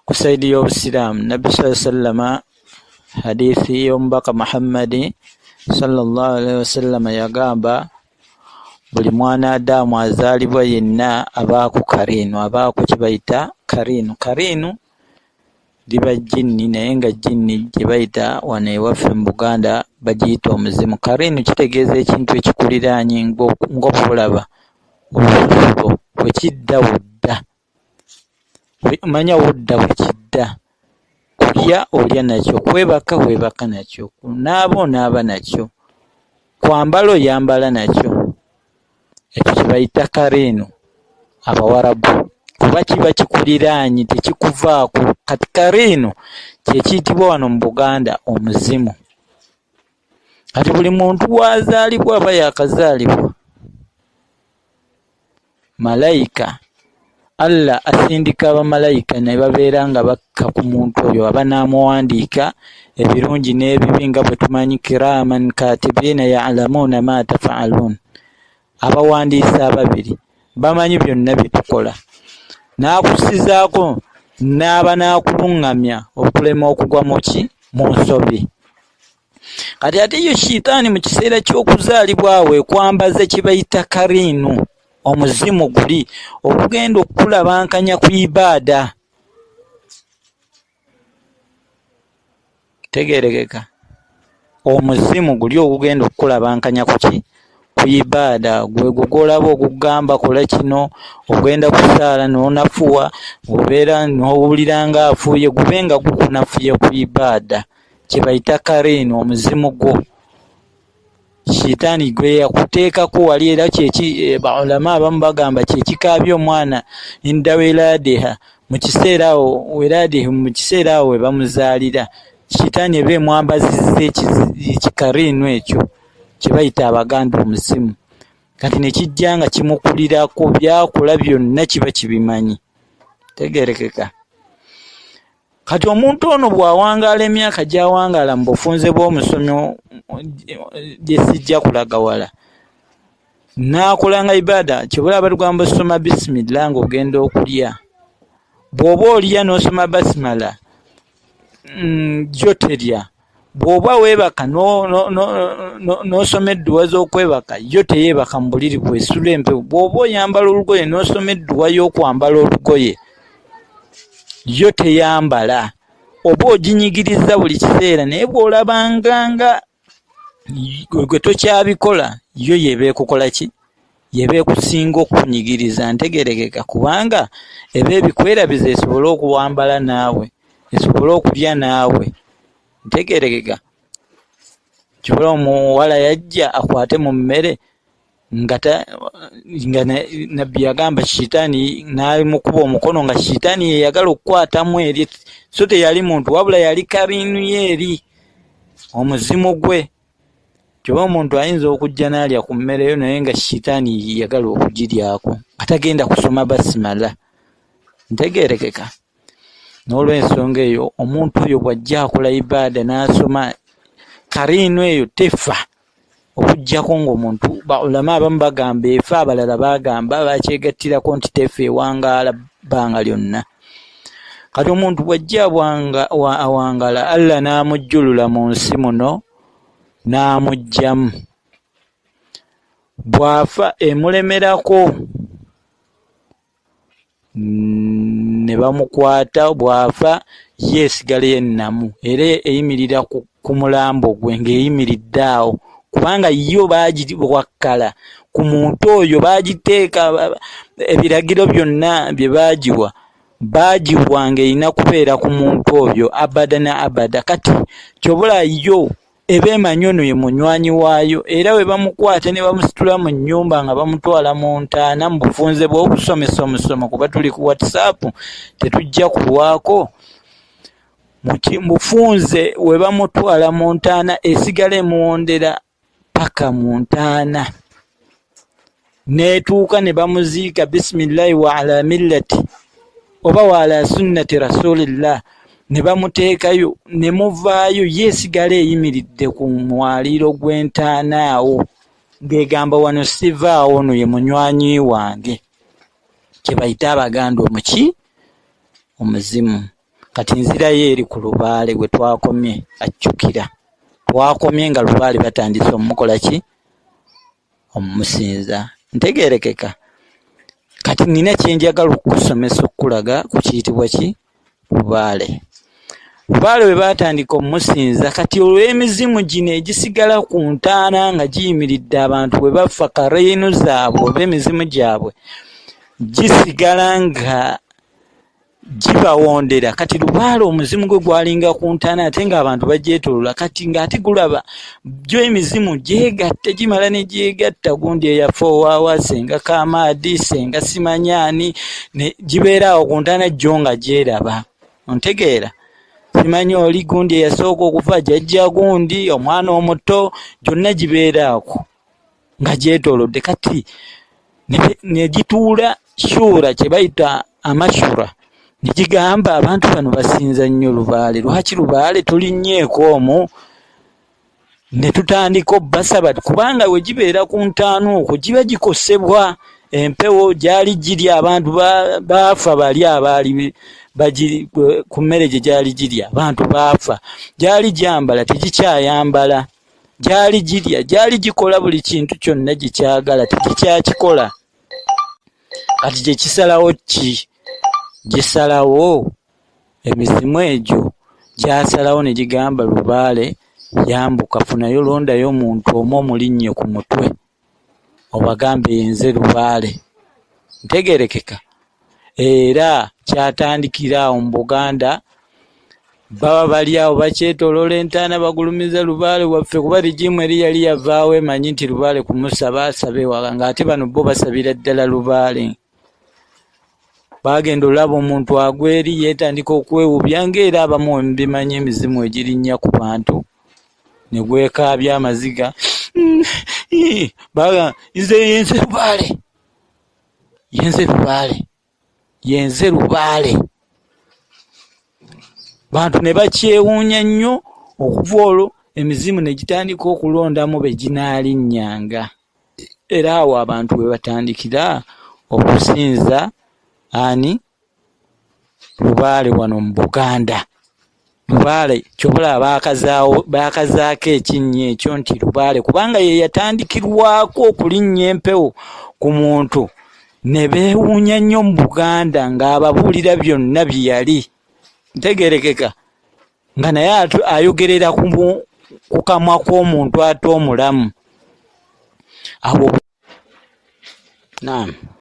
ku saidi y'Obusiraamu. Nabbi sallallahu alaihi wasallam hadithi y'omubaka Muhammad sallallahu alaihi wasallam yagamba buli mwana Adamu azaalibwa yenna abaako kariinu, abaako kye bayita kariinu. Kariinu liba jjinni naye nga jjinni gye bayita wano ewaffe mu Buganda bagiyita omuzimu. Kariinu kitegeeza ekintu ekikuliraanye ng'obulaba olusulo bwe kidda wudda. Manya wudda bwe kidda. Kulya olya nakyo, kwebaka weebaka nakyo, kunaaba onaaba nakyo, kwambala oyambala nakyo. Ekyo kye bayita kariinu Abawarabu. Kuba kiba kikuliraanye tekikuvaako. Kati kariinu kye kiyitibwa wano mu Buganda omuzimu. Kati buli muntu wazaalibwa aba yakazaalibwa malayika. Allah asindika abamalayika ne babeera nga bakka ku muntu oyo abanaamuwandiika ebirungi n'ebibi nga bwe tumanyi kiraaman kaatibiina ya'lamuuna ma tafa'aluun. Abawandiisa ababiri bamanyi byonna bye tukola. N'akusizaako n'aba n'akuluŋŋamya okulema okugwa mu nsobi. Kati ate yo Shitaani mu kiseera ky'okuzaalibwa we kwambaza kye bayita kariinu, omuzimu guli okugenda okukulabankanya ku ibaada. Tegeerekeka. Omuzimu guli okugenda okukulabankanya ku ki? Ku ibaada. Gwe gugolaba okugamba kola kino, ogenda kusaala n'onafuwa, obeera n'owulira nga afuuye, gubenga gukunafuye ku ibaada. Kye bayita kariinu, omuzimu gwo. Shitaani gwe yakuteekako wali era kyeki baulama abamu bagamba kyekikaabya omwana inda weladeha mu kiseera awo we bamuzaalira. Shitaani eba emwambazizza ekikariinu ekyo kye bayita Abaganda omuzimu. Kati ne kijja nga kimukulirako, byakola byonna kiba kibimanyi. Tegeerekeka. Kati omuntu ono bw'awangaala emyaka gy'awangaala mu bufunze bw'omusomyo gye sijja kulaga wala, n'akolanga ibaada, kyebulaba tugamba osoma bisimillah ng'ogenda okulya. Bw'oba olya n'osoma basimala gyo terya. Bw'oba weebaka n'osoma edduwa z'okwebaka yo teyeebaka mu buliri bw'esula empewo. Bw'oba oyambala olugoye n'osoma edduwa y'okwambala olugoye yo teyambala. Oba oginyigiriza buli kiseera naye bw'olabanga gwe tokyabikola yo yeeba ekukola ki? Yeeba ekusinga okunyigiriza. Ntegeerekeka kubanga eba ebikwerabiza esobole okuwambala naawe, esobole okulya naawe. Ntegeerekeka. Kyobola omuwala yajja akwate mu mmere nga nabbi yagamba Shitaani n'amukuba omukono nga Shitaani yeyagala okukwatamu eri, so teyali muntu wabula yali kariinu eri, omuzimu gwe. Kyoba omuntu ayinza okujja n'alya ku mmere yo naye nga Shitaani yagala okugiryako atagenda kusoma basimala. Ntegeerekeka. N'olw'ensonga eyo omuntu oyo bw'ajja akola ibaada n'asoma, kariinu eyo tefa. Okuggyako ng'omuntu baulama abamu bagamba efa, abalala bagamba bakyegattirako nti tefa, ewangaala bbanga lyonna. Kati omuntu bw'ajja awangaala, Allah n'amujjulula mu nsi muno n'amuggyamu. Bw'afa emulemerako ne bamukwata, bw'afa yeesigala yennamu era eyimirira ku mulambo gwe ng'eyimiridde awo, kubanga yo baagiwakkala ku muntu oyo, baagiteeka ebiragiro byonna bye baagiwa baagiwanga erina kubeera ku muntu oyo abada na abada. Kati kyobula yo eba emanyi ono ye munywanyi waayo, era we bamukwata ne bamusitula mu nnyumba nga bamutwala mu ntaana mu bufunze bw'okusomesa omusomo, kuba tuli ku WhatsApp tetujja kulwako. Mufunze we bamutwala mu ntaana esigala emuwondera paka mu ntaana, neetuuka ne bamuziika bisimillahi wa ala millati oba wa ala sunnati rasulillah, ne bamuteekayo ne muvaayo yeesigala eyimiridde ku mwaliiro gw'entaana awo ng'egamba wano sivaawo, ono ye munywanyi wange. Kye bayita Abaganda omuki? Omuzimu. kati nzirayo eri ku Lubaale gwe twakomye ajjukira. Twakomye nga Lubaale batandise omukola ki? Omumusinza. Ntegeerekeka. Kati nina kyenjagala okusomesa okulaga ku kiyitibwa ki? Lubaale. Lubaale bwe batandika omumusinza kati olw'emizimu gino egisigala ku ntaana nga giyimiridde abantu bwe bafa kareenu zaabwe oba emizimu gyabwe gisigala nga gibawondera. Kati Lubaale omuzimu gwe gwalinga ku ntaana ate ng'abantu bagyetoloola kati ng'ate gulaba gyo emizimu gyegatta gimala ne gyegatta gundi eyafa owaawa Senga Kamaadi Senga Simanyaani ne gibeera awo ku ntaana gyo nga gyeraba. Ontegeera? Simanyi oli gundi eyasooka okufa jjajja gundi omwana omuto gyonna gibeera ako nga gyetolodde. Kati ne gituula shura kye bayita amashura ne gigamba abantu bano basinza nnyo Lubaale. Lwaki Lubaale tulinnyeeko omwo? Ne tutandika obbasaba kubanga we gibeera ku ntaana okwo giba gikosebwa. Empewo gyali girya abantu baafa bali abaali ku mmere gye gyali girya abantu baafa. Gyali gyambala tegikyayambala. Gyali girya gyali gikola buli kintu kyonna gikyagala tegikyakikola. Kati gye kisalawo ki? Gisalawo emizimu egyo gyasalawo ne gigamba Lubaale yambuka funayo londayo omuntu omu omulinnye ku mutwe obagambe yenze Lubaale. Ntegeerekeka? Era kyatandikira awo mu Buganda baba bali awo bakyetoloola entaana bagulumiza Lubaale waffe kuba ligimu eri yali yavaawo emanyi nti Lubaale kumusaba asabe wala ng'ate bano bo basabira ddala Lubaale. Bagenda olaba omuntu agweri yeetandika okwewubya ng'era abamu bimanyi emizimu egirinnya ku bantu ne gwekaabya amaziga. Baga yenze Lubaale. Yenze Lubaale. Yenze Lubaale. Bantu ne bakyewuunya nnyo okuva olwo emizimu ne gitandika okulondamu be ginaalinnyanga. Era awo abantu bwe batandikira okusinza ani? Lubaale wano mu Buganda. Lubaale kyobola baakazaako ekinnya ekyo nti Lubaale kubanga ye yatandikirwako okulinnya empewo ku muntu ne beewuunya nnyo mu Buganda ng'ababuulira byonna bye yali. Ntegeerekeka? Nga naye ayogerera ku kamwa k'omuntu ate omulamu. Awo naam.